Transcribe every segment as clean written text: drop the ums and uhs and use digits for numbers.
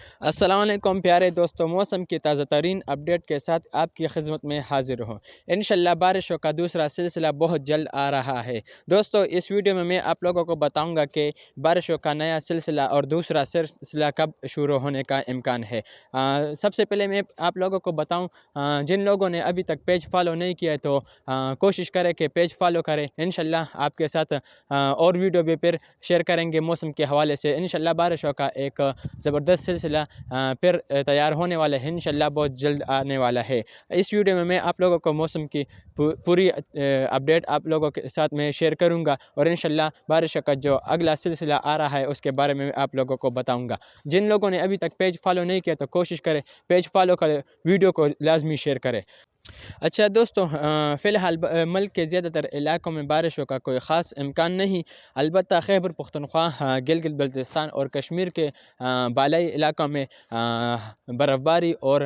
السلام علیکم پیارے دوستوں، موسم کی تازہ ترین اپڈیٹ کے ساتھ آپ کی خدمت میں حاضر ہوں۔ انشاءاللہ بارشوں کا دوسرا سلسلہ بہت جلد آ رہا ہے۔ دوستوں اس ویڈیو میں آپ لوگوں کو بتاؤں گا کہ بارشوں کا نیا سلسلہ اور دوسرا سلسلہ کب شروع ہونے کا امکان ہے۔ سب سے پہلے میں آپ لوگوں کو بتاؤں، جن لوگوں نے ابھی تک پیج فالو نہیں کیا ہے تو کوشش کریں کہ پیج فالو کریں۔ انشاءاللہ آپ کے ساتھ اور ویڈیو بھی پھر شیئر کریں گے موسم کے حوالے سے۔ انشاءاللہ بارشوں کا ایک زبردست سلسلہ پھر تیار ہونے والا ہے، انشاءاللہ بہت جلد آنے والا ہے۔ اس ویڈیو میں آپ لوگوں کو موسم کی پوری اپڈیٹ آپ لوگوں کے ساتھ میں شیئر کروں گا، اور انشاءاللہ بارشوں کا جو اگلا سلسلہ آ رہا ہے اس کے بارے میں آپ لوگوں کو بتاؤں گا۔ جن لوگوں نے ابھی تک پیج فالو نہیں کیا تو کوشش کریں پیج فالو کریں، ویڈیو کو لازمی شیئر کریں۔ اچھا دوستوں، فی الحال ملک کے زیادہ تر علاقوں میں بارشوں کا کوئی خاص امکان نہیں، البتہ خیبر پختونخوا، گلگت بلتستان اور کشمیر کے بالائی علاقوں میں برف باری اور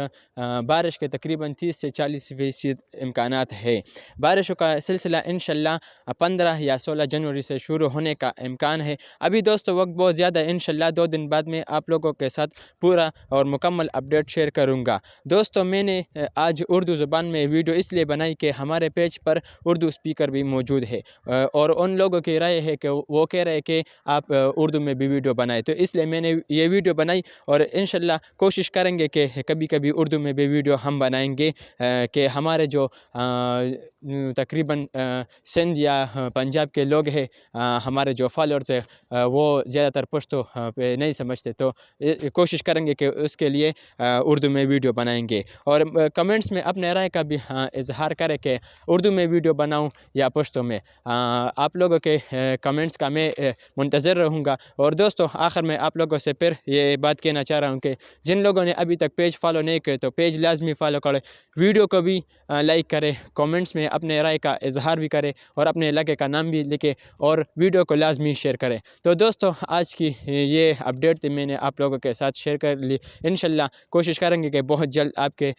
بارش کے تقریباً 30 سے 40% امکانات ہے۔ بارشوں کا سلسلہ انشاءاللہ 15 یا 16 جنوری سے شروع ہونے کا امکان ہے۔ ابھی دوستوں وقت بہت زیادہ ہے، انشاءاللہ 2 دن بعد میں آپ لوگوں کے ساتھ پورا اور مکمل اپڈیٹ شیئر کروں گا۔ دوستوں میں نے آج اردو زبان میں ویڈیو اس لیے بنائی کہ ہمارے پیج پر اردو سپیکر بھی موجود ہے، اور ان لوگوں کی رائے ہے کہ وہ کہہ رہے کہ آپ اردو میں بھی ویڈیو بنائیں، تو اس لیے میں نے یہ ویڈیو بنائی، اور انشاءاللہ کوشش کریں گے کہ کبھی کبھی اردو میں بھی ویڈیو ہم بنائیں گے، کہ ہمارے جو تقریباً سندھ یا پنجاب کے لوگ ہیں، ہمارے جو فالورز ہیں وہ زیادہ تر پشتو پہ نہیں سمجھتے، تو کوشش کریں گے کہ اس کے لیے اردو میں ویڈیو بنائیں گے۔ اور کمنٹس میں اپنے رائے کا بھی اظہار کریں کہ اردو میں ویڈیو بناؤں یا پشتو میں۔ آپ لوگوں کے کمنٹس کا میں منتظر رہوں گا۔ اور دوستوں آخر میں آپ لوگوں سے پھر یہ بات کہنا چاہ رہا ہوں کہ جن لوگوں نے ابھی تک پیج فالو نہیں کرے تو پیج لازمی فالو کرے، ویڈیو کو بھی لائک کرے، کمنٹس میں اپنے رائے کا اظہار بھی کرے، اور اپنے علاقے کا نام بھی لکھے، اور ویڈیو کو لازمی شیئر کرے۔ تو دوستوں آج کی یہ اپڈیٹ تھی، میں نے آپ لوگوں کے ساتھ شیئر کر لی۔ انشاءاللہ کوشش کریں گے کہ بہت جلد آپ کے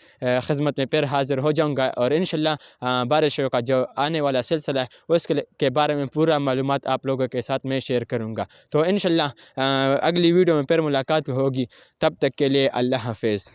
خدمت میں پھر حاضر ہو جاؤں گا، اور انشاءاللہ بارشوں کا جو آنے والا سلسلہ ہے اس کے بارے میں پورا معلومات آپ لوگوں کے ساتھ میں شیئر کروں گا۔ تو انشاءاللہ اگلی ویڈیو میں پھر ملاقات ہوگی، تب تک کے لیے اللہ حافظ۔